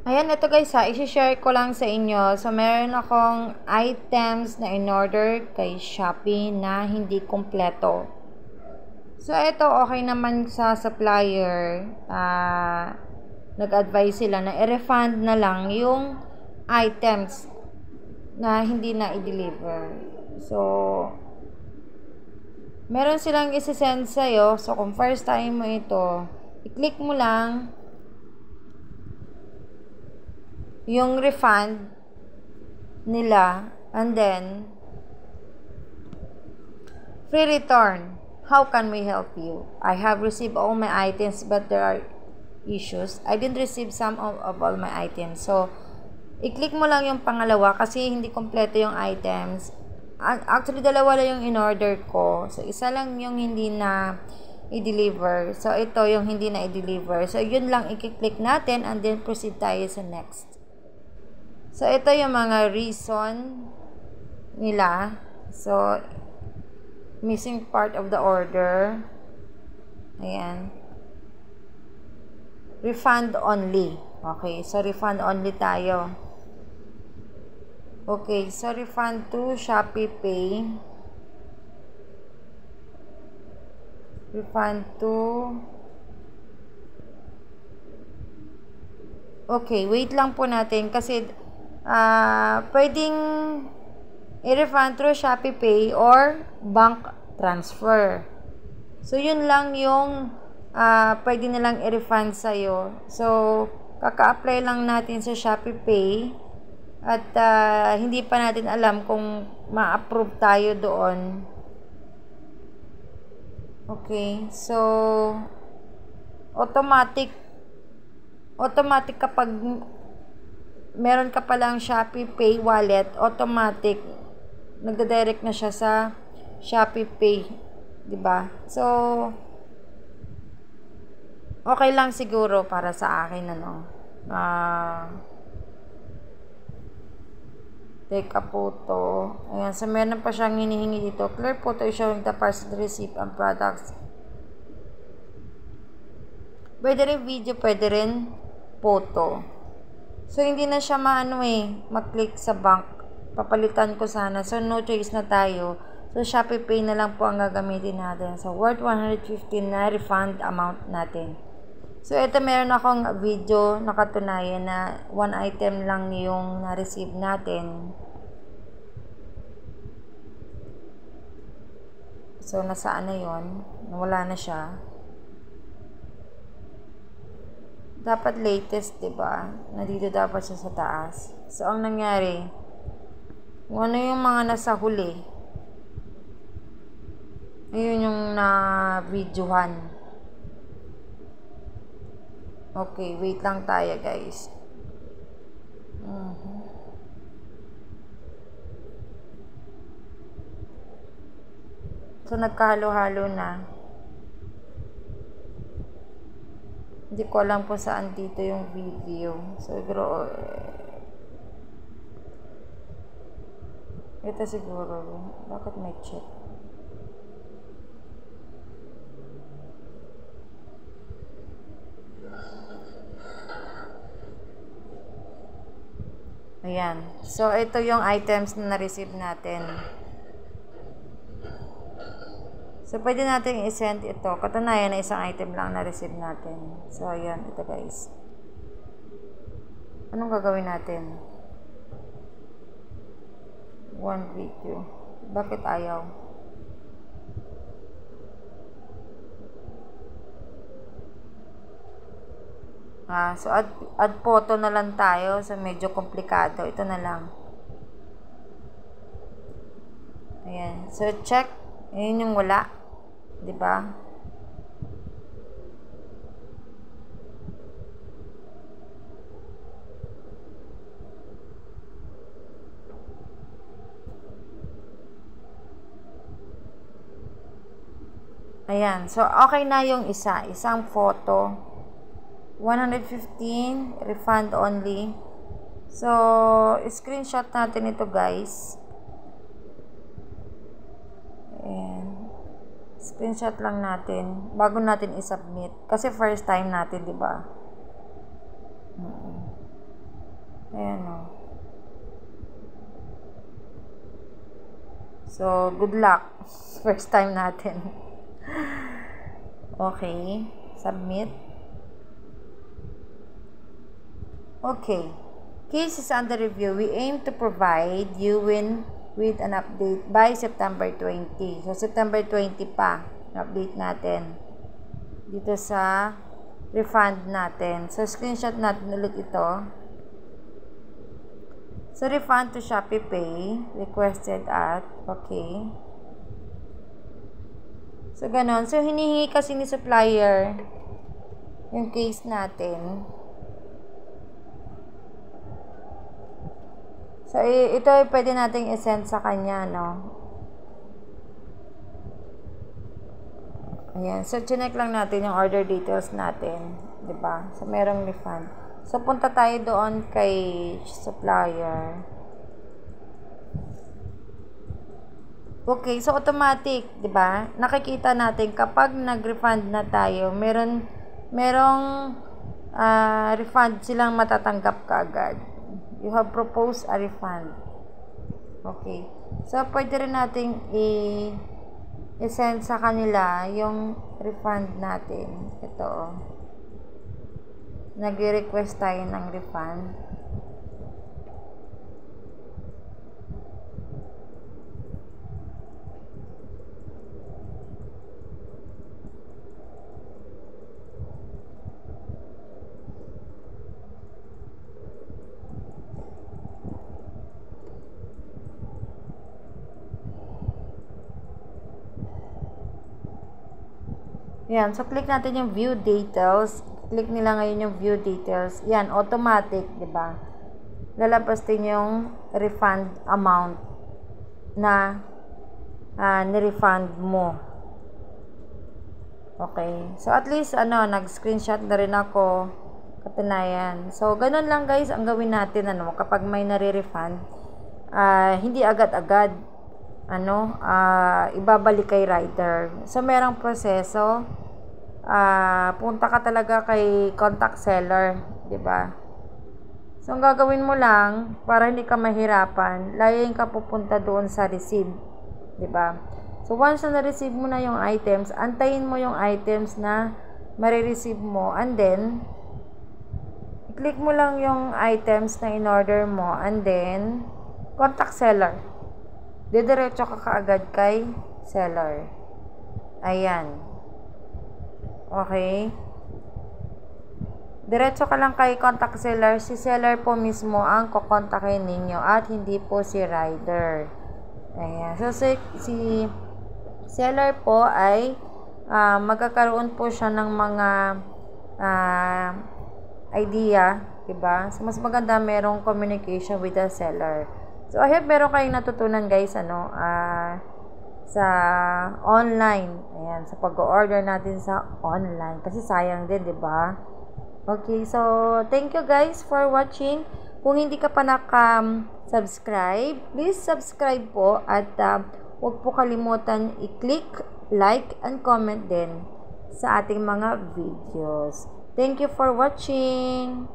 Ayan, ito guys ha, isi-share ko lang sa inyo. So, meron akong items na in-order kay Shopee na hindi kompleto. So, ito okay naman sa supplier. Nag-advise sila na i-refund na lang yung items na hindi na i-deliver. So, meron silang isi-send sa'yo. So, kung first time mo ito, i-click mo lang yung refund nila and then free return. How can we help you? I have received all my items but there are issues. I didn't receive some of all my items. So, i-click mo lang yung pangalawa kasi hindi kompleto yung items. Actually, dalawa lang yung in-order ko. So, isa lang yung hindi na i-deliver. So, ito yung hindi na i-deliver. So, yun lang i-click natin and then proceed tayo sa next. So, ito yung mga reason nila. So, missing part of the order. Ayan. Refund only. Okay, so refund only tayo. Okay, so refund to Shopee Pay. Refund to... Okay, wait lang po natin kasi pwedeng i-refund through Shopee Pay or bank transfer. So, yun lang yung pwede nilang i-refund sa'yo. So, kaka-apply lang natin sa Shopee Pay at hindi pa natin alam kung ma-approve tayo doon. Okay, so automatic kapag meron ka palang Shopee Pay wallet, automatic nagda-direct na siya sa Shopee Pay, 'di ba? So okay lang siguro para sa akin take a photo. Ayan, so meron pa siyang hinihingi dito. Clear photo is showing the parcel receipt and products. Pwede rin video, pwede rin photo. So, hindi na siya mag-click sa bank. Papalitan ko sana. So, no choice na tayo. So, Shopee Pay na lang po ang gagamitin natin. So, worth 115 na refund amount natin. So, ito meron akong video na katunayan na one item lang yung na-receive natin. So, nasaan na yun? Nawala na siya. Dapat latest, diba? Nandito dapat siya sa taas. So, ang nangyari, kung ano yung mga nasa huli, ayun yung na-videohan. Okay, wait lang tayo, guys. So, nagkahalo-halo na. Hindi ko alam kung saan dito yung video. Siguro, ito siguro. Bakit may check? Ayan. So, ito yung items na na-receive natin. So, pwede natin i-send ito. Katunayan na isang item lang na-receive natin. So, ayan. Ito guys. Anong gagawin natin? One video. Bakit ayaw? So, add photo na lang tayo. So, medyo komplikado. Ito na lang. Ayan. So, check. Ayan yung wala. Diba? Ayan. So, okay na yung isang photo. 115, refund only. So, screenshot natin ito, guys. Ayan. Screenshot lang natin bago natin i-submit. Kasi first time natin, di ba? Ayan o. So, good luck. First time natin. Okay. Submit. Okay. Case is under review. We aim to provide you with an update by September 20. So, September 20 pa. Update natin. Dito sa refund natin. So, screenshot natin ulit ito. So, refund to Shopee Pay. Requested at. Okay. So, ganon. So, hinihingi kasi ni supplier yung case natin. So, ito ay pwede nating isend sa kanya, no? Ayan. So, chinek lang natin yung order details natin. Diba? So, merong refund. So, punta tayo doon kay supplier. Okay. So, automatic. Diba? Nakikita natin kapag nag-refund na tayo, merong refund silang matatanggap kaagad. You have proposed a refund. Okay. So, pwede rin nating i-send sa kanila yung refund natin. Ito. Nag-request tayo ng refund. Yan. So, click natin yung view details. Click nila ngayon yung view details. Yan. Automatic. Diba? Lalabas din yung refund amount na ni-refund mo. Okay. So, at least, nag-screenshot na rin ako. Katunayan. So, ganun lang guys ang gawin natin, kapag may nare-refund. Hindi agad-agad. Ibabalik kay rider. So, merong proseso. Punta ka talaga kay contact seller, 'di ba? So, ang gagawin mo lang para hindi ka mahirapan, layain ka pupunta doon sa receive, 'di ba? So, once na na-receive mo na yung items, antayin mo yung items na marireceive mo, and then click mo lang yung items na in-order mo, and then contact seller. Didiretso ka kaagad kay seller. Ayan. Okay. Diretso ka lang kay contact seller. Si seller po mismo ang kukontakin ninyo at hindi po si rider. Ayan. So, si seller po ay magkakaroon po siya ng mga idea. Diba? So, mas maganda merong communication with the seller. So, I hope meron kayong natutunan guys, sa online. Ayan, sa pag-order natin sa online. Kasi sayang din, di ba? Okay, so, thank you guys for watching. Kung hindi ka pa naka-subscribe, please subscribe po at huwag po kalimutan i-click, like, and comment din sa ating mga videos. Thank you for watching.